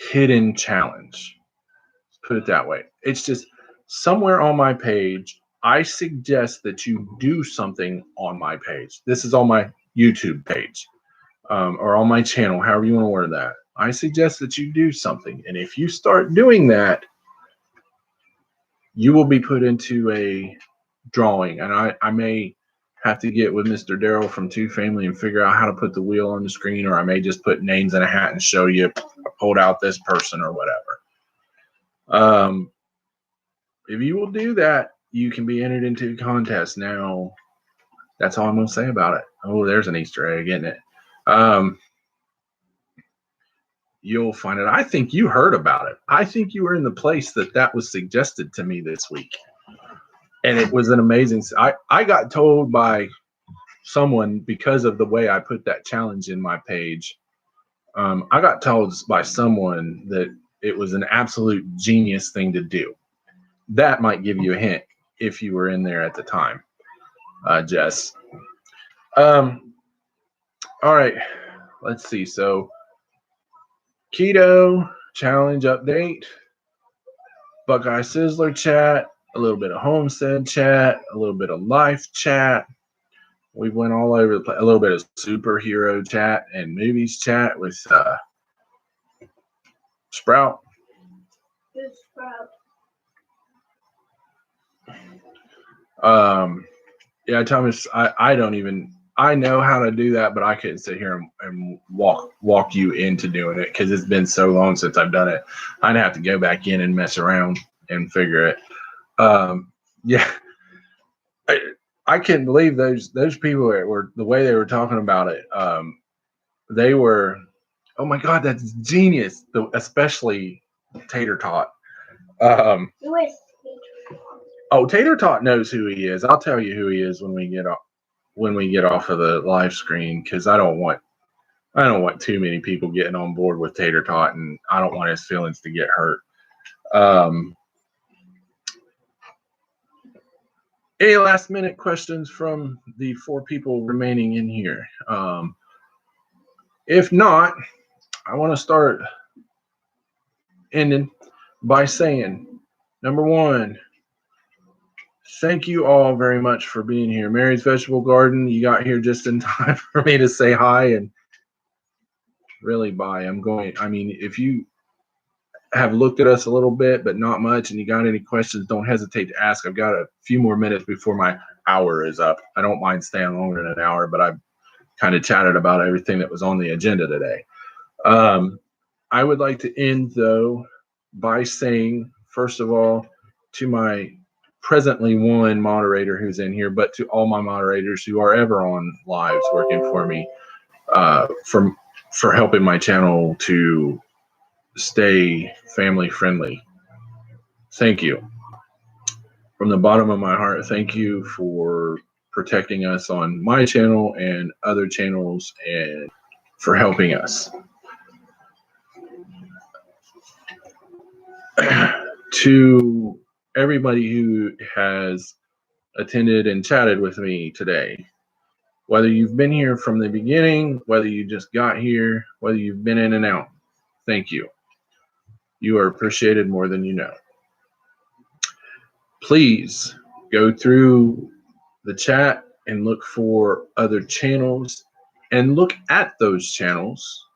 hidden challenge. Put it that way. It's just somewhere on my page, I suggest that you do something on my page. This is on my YouTube page, or on my channel, however you want to word that. I suggest that you do something. And if you start doing that, you will be put into a drawing. And I may have to get with Mr. Darrell from Two Family and figure out how to put the wheel on the screen, or I may just put names in a hat and show you, I pulled out this person or whatever. If you will do that, you can be entered into a contest. Now, that's all I'm going to say about it. Oh, there's an Easter egg, isn't it? You'll find it. I think you heard about it. I think you were in the place that was suggested to me this week. And it was an amazing. I got told by someone, because of the way I put that challenge in my page, I got told by someone that it was an absolute genius thing to do. That might give you a hint if you were in there at the time, Jess. All right, let's see. So, Keto Challenge update, Buckeye Sizzler chat, a little bit of homestead chat, a little bit of life chat. We went all over the place. A little bit of superhero chat and movies chat with Sprout. Who's Sprout? Yeah, Thomas, I don't even, I know how to do that, but I couldn't sit here and walk you into doing it because it's been so long since I've done it. I'd have to go back in and mess around and figure it. Yeah, I can't believe those people that were, the way they were talking about it. They were, oh my God, that's genius. Especially Tater Tot. Who is Oh, Tater Tot knows who he is. I'll tell you who he is when we get off of the live screen, because I don't want too many people getting on board with Tater Tot, and I don't want his feelings to get hurt. Any last minute questions from the 4 people remaining in here? If not, I want to start ending by saying, number 1, thank you all very much for being here. Mary's Vegetable Garden, you got here just in time for me to say hi and really bye. If you have looked at us a little bit, but not much, and you got any questions, don't hesitate to ask. I've got a few more minutes before my hour is up. I don't mind staying longer than an hour, but I've kind of chatted about everything that was on the agenda today. I would like to end, though, by saying, first of all, to my presently one moderator who's in here, but to all my moderators who are ever on lives working for me, for helping my channel to stay family friendly. Thank you. From the bottom of my heart, thank you for protecting us on my channel and other channels, and for helping us. To everybody who has attended and chatted with me today, whether you've been here from the beginning, whether you just got here, whether you've been in and out, thank you. You are appreciated more than you know. Please go through the chat and look for other channels and look at those channels.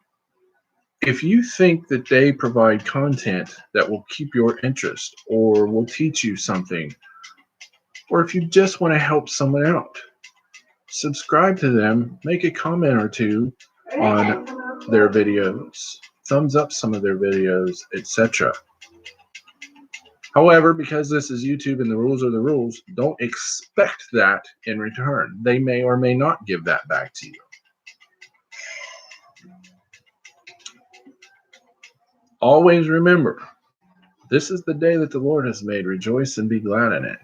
If you think that they provide content that will keep your interest or will teach you something, or if you just want to help someone out, subscribe to them, make a comment or two on their videos, thumbs up some of their videos, etc. However, because this is YouTube and the rules are the rules, don't expect that in return. They may or may not give that back to you. Always remember, this is the day that the Lord has made. Rejoice and be glad in it.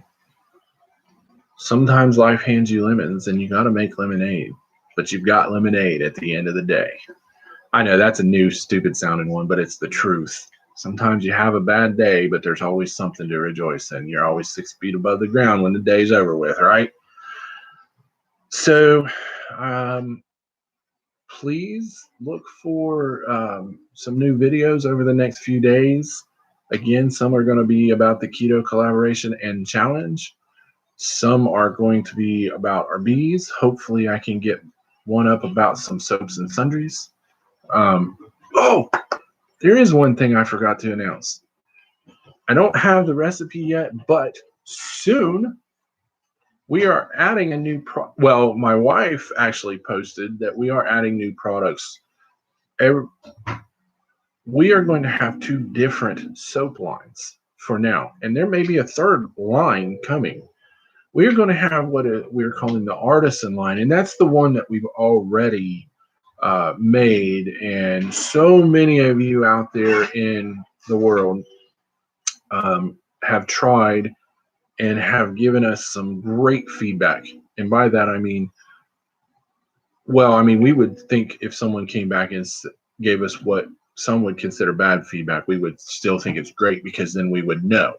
Sometimes life hands you lemons and you got to make lemonade, but you've got lemonade at the end of the day. I know that's a new stupid sounding one, but it's the truth. Sometimes you have a bad day, but there's always something to rejoice in. You're always 6 feet above the ground when the day's over with, right? So please look for some new videos over the next few days. Again, some are going to be about the keto collaboration and challenge. Some are going to be about our bees. Hopefully I can get one up about some soaps and sundries. Oh, there is one thing I forgot to announce. I don't have the recipe yet, but soon we are adding a new well, my wife actually posted that we are adding new products. We are going to have 2 different soap lines for now, and there may be a 3rd line coming. We are going to have what we're calling the artisan line, and that's the one that we've already made, and so many of you out there in the world have tried and have given us some great feedback. And by that I mean, well, I mean, we would think if someone came back and gave us what some would consider bad feedback, we would still think it's great, because then we would know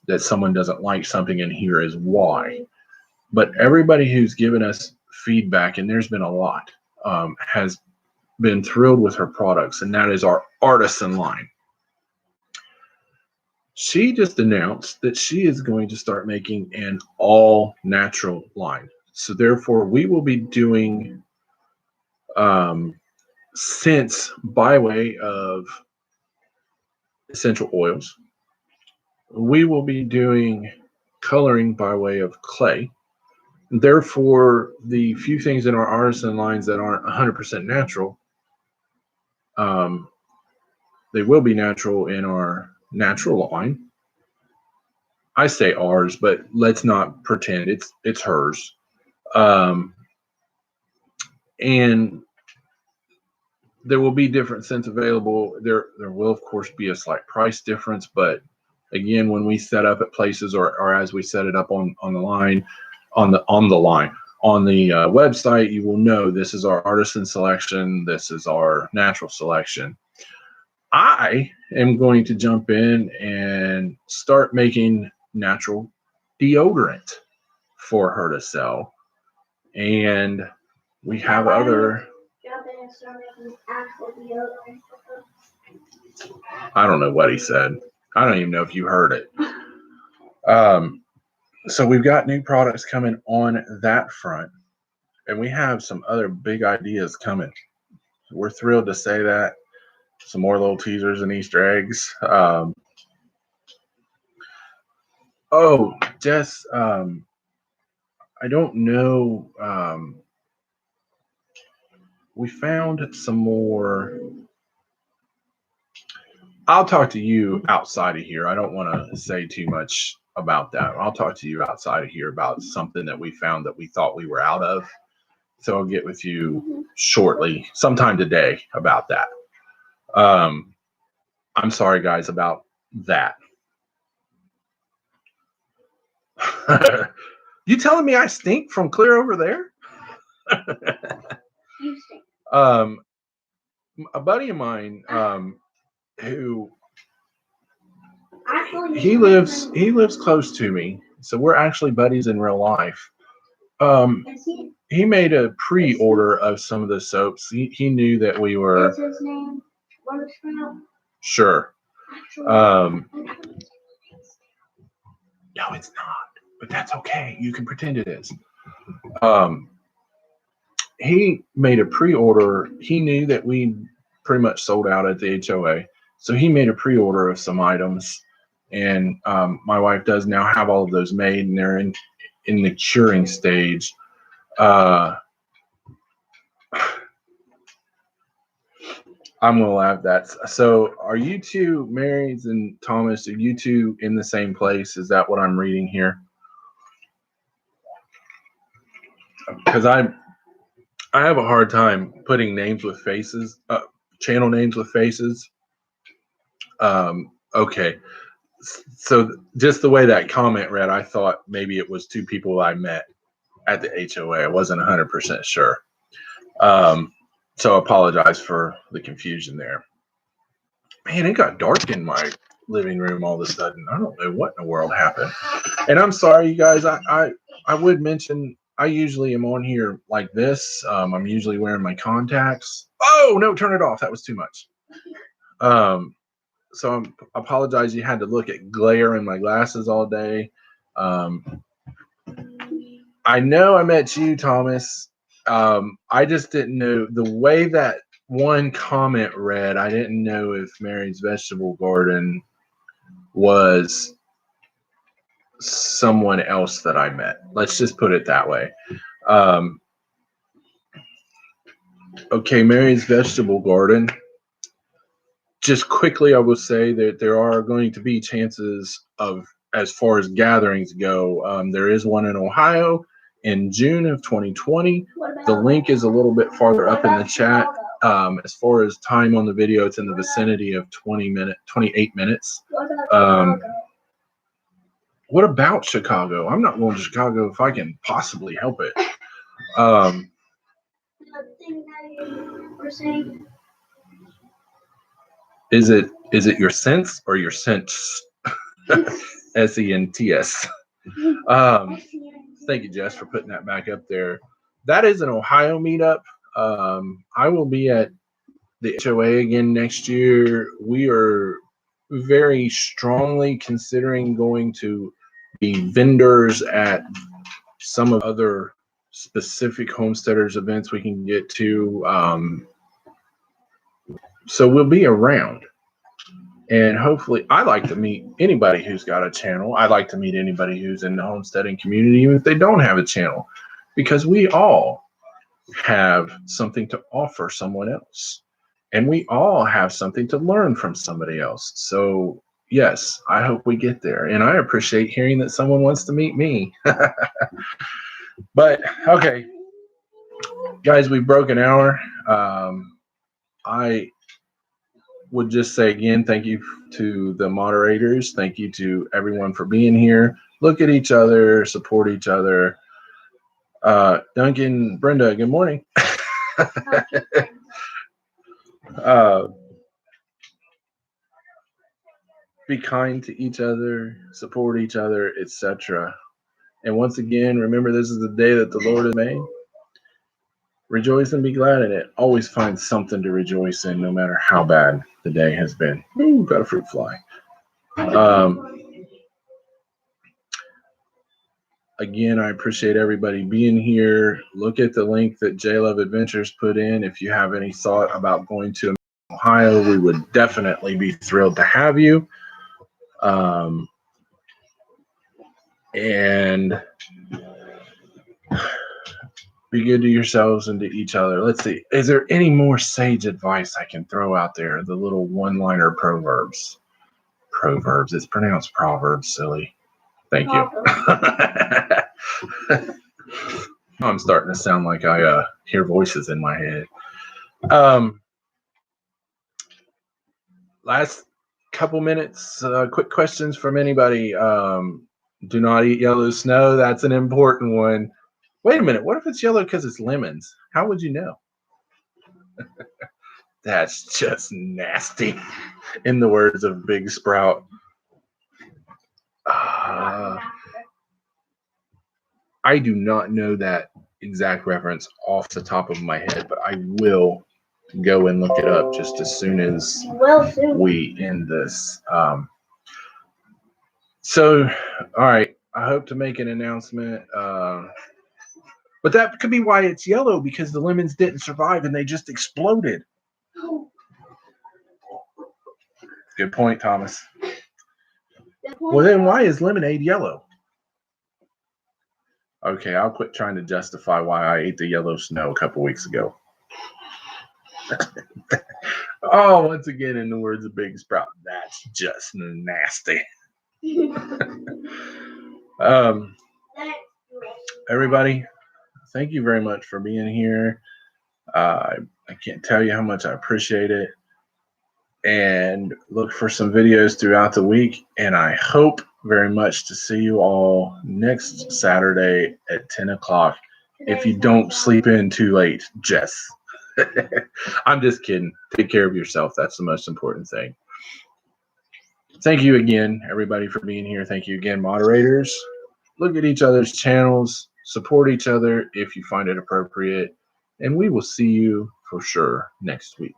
that someone doesn't like something, and here is why. But everybody who's given us feedback, and there's been a lot, has been thrilled with her products, and that is our artisan line. She just announced that she is going to start making an all natural line. So therefore we will be doing scents by way of essential oils. We will be doing coloring by way of clay. Therefore, the few things in our artisan lines that aren't 100% natural, they will be natural in our natural line. I say ours, but let's not pretend it's hers. And there will be different scents available. There will of course be a slight price difference, but again, when we set up at places, or as we set it up on the line, on the website, you will know this is our artisan selection, this is our natural selection. I am going to jump in and start making natural deodorant for her to sell, and we have other. I don't know what he said. I don't even know if you heard it. So we've got new products coming on that front, and we have some other big ideas coming. We're thrilled to say that. Some more little teasers and Easter eggs. Oh, Jess, I don't know. We found some more. I'll talk to you outside of here. I don't want to say too much about that. I'll talk to you outside of here about something that we found that we thought we were out of. So I'll get with you shortly, sometime today, about that. I'm sorry, guys, about that. You telling me I stink from clear over there? You stink. Um, a buddy of mine, who he lives close to me, so we're actually buddies in real life. Um, he made a pre-order of some of the soaps. He knew that we were. Is his name Butternut? Sure. No, it's not, but that's okay. You can pretend it is. He made a pre-order. He knew that we pretty much sold out at the HOA, so he made a pre-order of some items. And my wife does now have all of those made, and they're in the curing stage. I'm gonna laugh that. So, are you two, Marys and Thomas? Are you two in the same place? Is that what I'm reading here? Because I have a hard time putting names with faces, channel names with faces. Okay, so just the way that comment read, I thought maybe it was two people I met at the HOA. I wasn't 100% sure. So I apologize for the confusion there. Man, it got dark in my living room all of a sudden. I don't know what in the world happened. And I'm sorry, you guys. I would mention I usually am on here like this. I'm usually wearing my contacts. Oh no, turn it off. That was too much. So I apologize. You had to look at glare in my glasses all day. I know I met you, Thomas. I just didn't know the way that one comment read. I didn't know if Mary's vegetable garden was someone else that I met. Let's just put it that way. Okay, Mary's vegetable garden. Just quickly, I will say that there are going to be chances of, as far as gatherings go, there is one in Ohio in June of 2020. The link is a little bit farther up in the chat. As far as time on the video, it's in the vicinity of 28 minutes. What about Chicago? I'm not going to Chicago if I can possibly help it. Is it your sense or your sense? SENTS. Thank you, Jess, for putting that back up there. That is an Ohio meetup. I will be at the HOA again next year. We are very strongly considering going to be vendors at some of other specific homesteaders events we can get to. So we'll be around. And hopefully, I like to meet anybody who's got a channel. I like to meet anybody who's in the homesteading community, even if they don't have a channel, because we all have something to offer someone else. And we all have something to learn from somebody else. So, yes, I hope we get there. And I appreciate hearing that someone wants to meet me. But, okay, guys, we broke an hour. I would just say again, thank you to the moderators. Thank you to everyone for being here. Look at each other, support each other. Duncan, Brenda, good morning. Be kind to each other, support each other, etc. And once again, remember this is the day that the Lord has made. Rejoice and be glad in it. Always find something to rejoice in, no matter how bad the day has been. Ooh, got a fruit fly. Again, I appreciate everybody being here. Look at the link that J Love Adventures put in. If you have any thought about going to Ohio, we would definitely be thrilled to have you. And be good to yourselves and to each other. Let's see. Is there any more sage advice I can throw out there? The little one-liner proverbs. Proverbs. It's pronounced proverbs, silly. Thank you. I'm starting to sound like I hear voices in my head. Last couple minutes, quick questions from anybody. Do not eat yellow snow. That's an important one. Wait a minute. What if it's yellow because it's lemons? How would you know? That's just nasty, in the words of Big Sprout. I do not know that exact reference off the top of my head, but I will go and look it up just as soon as we end this. So, all right, I hope to make an announcement. But that could be why it's yellow, because the lemons didn't survive and they just exploded. Good point, Thomas. Well, then why is lemonade yellow? Okay, I'll quit trying to justify why I ate the yellow snow a couple weeks ago. Oh, once again, in the words of Big Sprout, that's just nasty. Everybody, thank you very much for being here. I can't tell you how much I appreciate it. And look for some videos throughout the week. And I hope very much to see you all next Saturday at 10 o'clock. If you don't sleep in too late, Jess. I'm just kidding. Take care of yourself. That's the most important thing. Thank you again, everybody, for being here. Thank you again, moderators. Look at each other's channels. Support each other if you find it appropriate. And we will see you for sure next week.